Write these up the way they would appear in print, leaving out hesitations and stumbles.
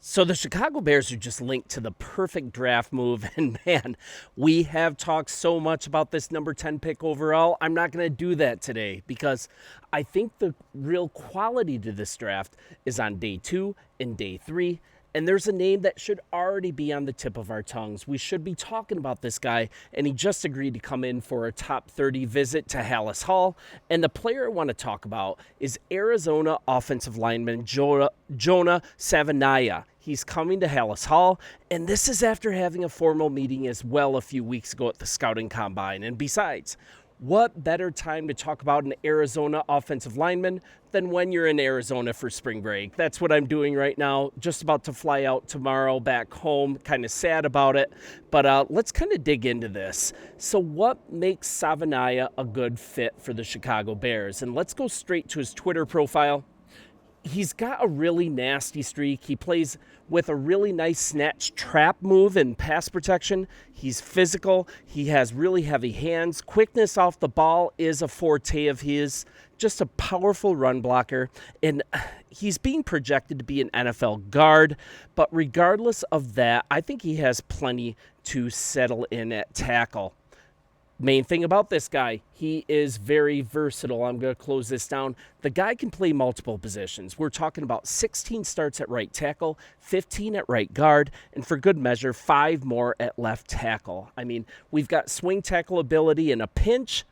So the Chicago Bears are just linked to the perfect draft move. And man, we have talked so much about this number 10 pick overall. I'm not going to do that today because I think the real quality to this draft is on day 2 and day 3. And there's a name that should already be on the tip of our tongues. We should be talking about this guy, and he just agreed to come in for a top 30 visit to Hallis Hall. And the player I want to talk about is Arizona offensive lineman Jonah Savania. He's coming to Hallis Hall, and this is after having a formal meeting as well a few weeks ago at the Scouting Combine. And besides, what better time to talk about an Arizona offensive lineman than when you're in Arizona for spring break? That's what I'm doing right now. Just about to fly out tomorrow back home. Kind of sad about it. But let's kind of dig into this. So what makes Savania a good fit for the Chicago Bears? And let's go straight to his Twitter profile. He's got a really nasty streak. He plays with a really nice snatch trap move and pass protection. He's physical. He has really heavy hands. Quickness off the ball is a forte of his. Just a powerful run blocker. And he's being projected to be an NFL guard. But regardless of that, I think he has plenty to settle in at tackle. Main thing about this guy, he is very versatile. I'm going to close this down. The guy can play multiple positions. We're talking about 16 starts at right tackle, 15 at right guard, and for good measure, 5 more at left tackle. I mean, we've got swing tackle ability in a pinch.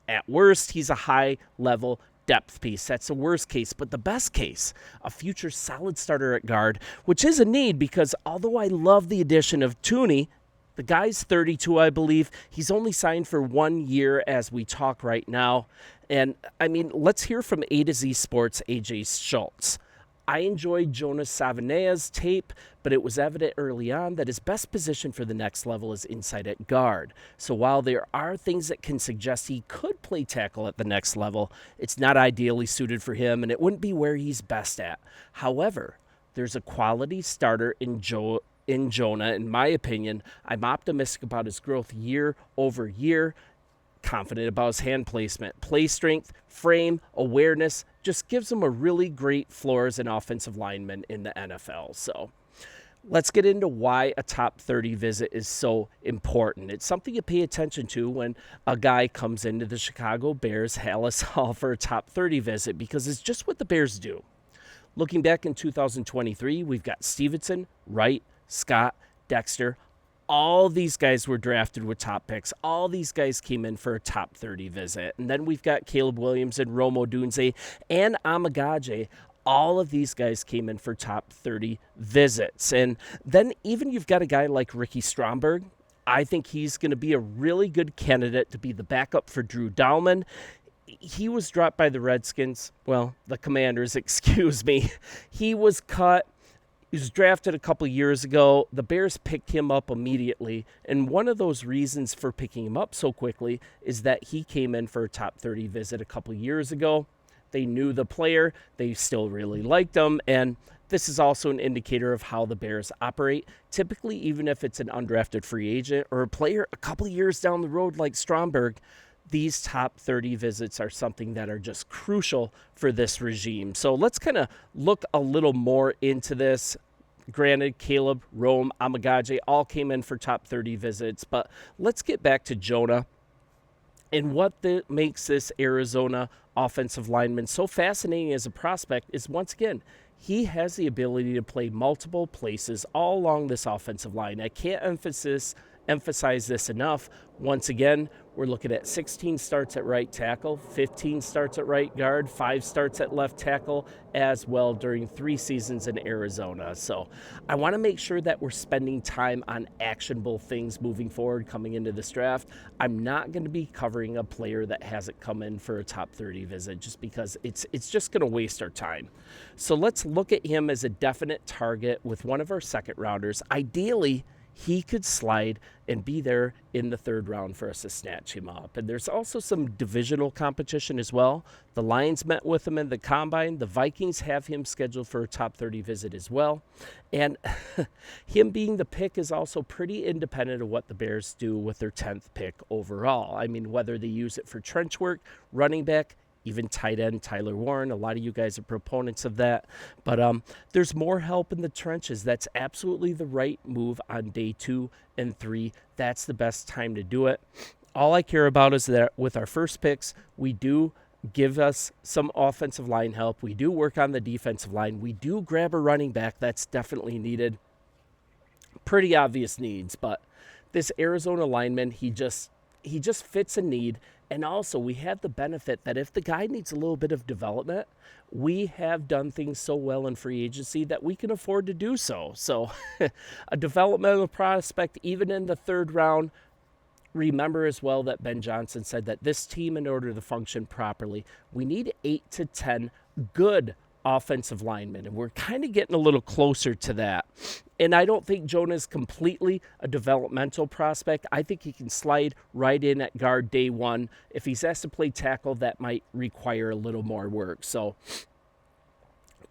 At worst, he's a high-level depth piece. That's the worst case. But the best case, a future solid starter at guard, which is a need because although I love the addition of Tooney, the guy's 32, I believe. He's only signed for 1 year as we talk right now. And, I mean, let's hear from A to Z Sports' AJ Schultz. I enjoyed Jonah Savania's tape, but it was evident early on that his best position for the next level is inside at guard. So while there are things that can suggest he could play tackle at the next level, it's not ideally suited for him, and it wouldn't be where he's best at. However, there's a quality starter in Jonah. In my opinion, I'm optimistic about his growth year over year, confident about his hand placement, play strength, frame, awareness, just gives him a really great floor as an offensive lineman in the NFL. So let's get into why a top 30 visit is so important. It's something you pay attention to when a guy comes into the Chicago Bears Hallis Hall for a top 30 visit because it's just what the Bears do. Looking back in 2023, we've got Stevenson, Wright, Scott, Dexter, all these guys were drafted with top picks. All these guys came in for a top 30 visit. And then we've got Caleb Williams and Rome Odunze and Amagaje. All of these guys came in for top 30 visits. And then even you've got a guy like Ricky Stromberg. I think he's going to be a really good candidate to be the backup for Drew Dalman. He was dropped by the Redskins. Well, the Commanders, excuse me. He was cut. He was drafted a couple years ago. The Bears picked him up immediately. And one of those reasons for picking him up so quickly is that he came in for a top 30 visit a couple years ago. They knew the player. They still really liked him. And this is also an indicator of how the Bears operate. Typically, even if it's an undrafted free agent or a player a couple years down the road like Stromberg, these top 30 visits are something that are just crucial for this regime. So let's kind of look a little more into this. Granted, Caleb, Rome, Amagaje all came in for top 30 visits, but let's get back to Jonah and what makes this Arizona offensive lineman so fascinating as a prospect is, once again, he has the ability to play multiple places all along this offensive line. I can't emphasize this enough. Once again, we're looking at 16 starts at right tackle, 15 starts at right guard, 5 starts at left tackle as well during 3 seasons in Arizona. So I want to make sure that we're spending time on actionable things moving forward coming into this draft. I'm not going to be covering a player that hasn't come in for a top 30 visit just because it's just going to waste our time. So let's look at him as a definite target with one of our second rounders. Ideally, he could slide and be there in the 3rd round for us to snatch him up. And there's also some divisional competition as well. The Lions met with him in the Combine. The Vikings have him scheduled for a top 30 visit as well. And him being the pick is also pretty independent of what the Bears do with their 10th pick overall. I mean, whether they use it for trench work, running back, even tight end Tyler Warren. A lot of you guys are proponents of that. But there's more help in the trenches. That's absolutely the right move on day 2 and 3. That's the best time to do it. All I care about is that with our first picks, we do give us some offensive line help. We do work on the defensive line. We do grab a running back. That's definitely needed. Pretty obvious needs, but this Arizona lineman, he just fits a need. And also, we have the benefit that if the guy needs a little bit of development, we have done things so well in free agency that we can afford to do so. So a developmental prospect, even in the 3rd round. Remember as well that Ben Johnson said that this team, in order to function properly, we need 8 to 10 good offensive linemen. And we're kind of getting a little closer to that. And I don't think Jonah is completely a developmental prospect. I think he can slide right in at guard day 1. If he's asked to play tackle, that might require a little more work. So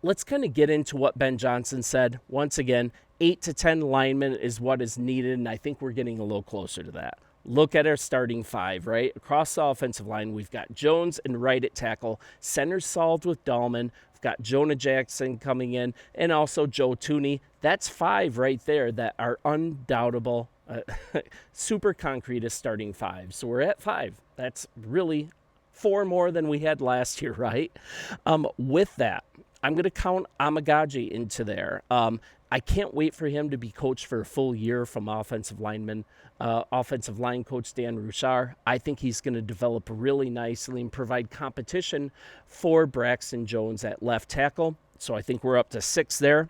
let's kind of get into what Ben Johnson said. Once again, 8 to 10 linemen is what is needed, and I think we're getting a little closer to that. Look at our starting 5, right? Across the offensive line, we've got Jones and right at tackle. Center solved with Dahlman. We've got Jonah Jackson coming in, and also Joe Tooney. That's 5 right there that are undoubtable, super concrete as starting 5. So we're at 5. That's really 4 more than we had last year, right? With that, I'm going to count Amagaji into there. I can't wait for him to be coached for a full year from offensive line coach Dan Rouchar. I think he's going to develop really nicely and provide competition for Braxton Jones at left tackle. So I think we're up to 6 there.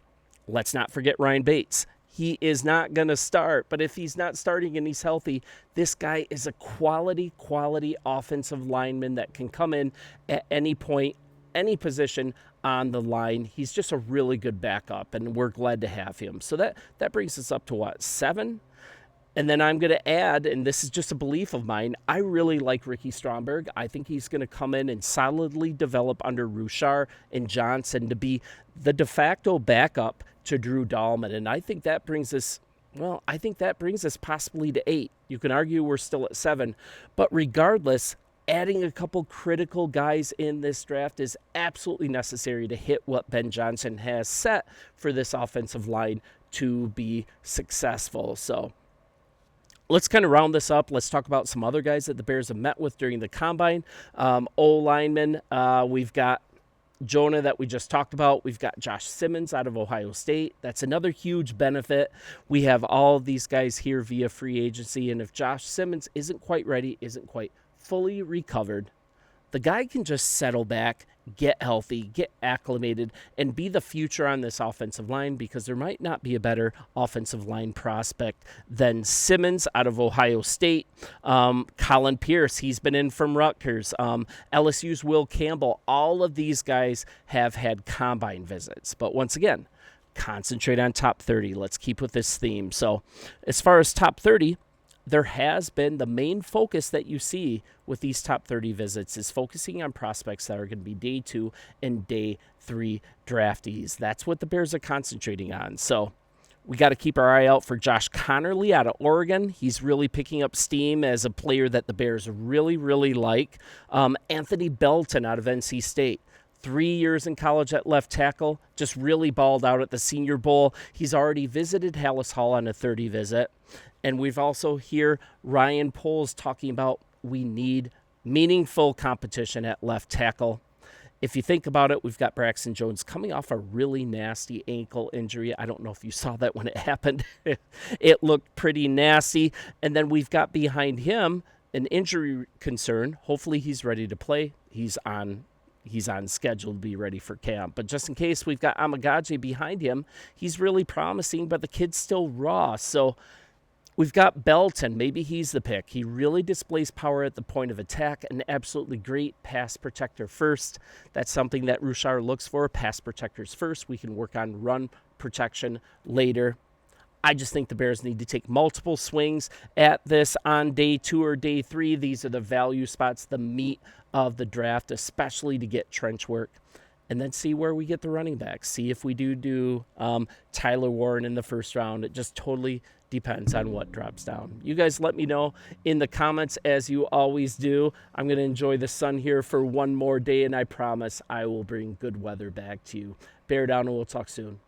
Let's not forget Ryan Bates. He is not going to start, but if he's not starting and he's healthy, this guy is a quality offensive lineman that can come in at any point, any position on the line. He's just a really good backup, and we're glad to have him. So that brings us up to what, 7? And then I'm going to add, and this is just a belief of mine, I really like Ricky Stromberg. I think he's going to come in and solidly develop under Rouchar and Johnson to be the de facto backup to Drew Dahlman. And I think that brings us, possibly to 8. You can argue we're still at 7. But regardless, adding a couple critical guys in this draft is absolutely necessary to hit what Ben Johnson has set for this offensive line to be successful. So let's kind of round this up. Let's talk about some other guys that the Bears have met with during the combine. O-lineman, we've got Jonah that we just talked about. We've got Josh Simmons out of Ohio State. That's another huge benefit. We have all of these guys here via free agency, and if Josh Simmons isn't quite ready, isn't quite fully recovered, the guy can just settle back, get healthy, get acclimated, and be the future on this offensive line, because there might not be a better offensive line prospect than Simmons out of Ohio State. Colin Pierce, he's been in from Rutgers. LSU's Will Campbell. All of these guys have had combine visits. But once again, concentrate on top 30. Let's keep with this theme. So as far as top 30, there has been the main focus that you see with these top 30 visits is focusing on prospects that are going to be day 2 and day 3 draftees. That's what the Bears are concentrating on. So we got to keep our eye out for Josh Connerly out of Oregon. He's really picking up steam as a player that the Bears really, really like. Anthony Belton out of NC State. 3 years in college at left tackle, just really balled out at the Senior Bowl. He's already visited Hallis Hall on a 30 visit. And we've also hear Ryan Poles talking about we need meaningful competition at left tackle. If you think about it, we've got Braxton Jones coming off a really nasty ankle injury. I don't know if you saw that when it happened. It looked pretty nasty. And then we've got behind him an injury concern. Hopefully he's ready to play. He's on schedule to be ready for camp. But just in case, we've got Amagaji behind him. He's really promising, but the kid's still raw. So we've got Belton. Maybe he's the pick. He really displays power at the point of attack. An absolutely great pass protector first. That's something that Rouchar looks for. Pass protectors first. We can work on run protection later. I just think the Bears need to take multiple swings at this on day 2 or day 3. These are the value spots, the meat of the draft, especially to get trench work. And then see where we get the running backs. See if we do Tyler Warren in the first round. It just totally Depends on what drops down. You guys let me know in the comments, as you always do. I'm going to enjoy the sun here for one more day, and I promise I will bring good weather back to you. Bear down, and we'll talk soon.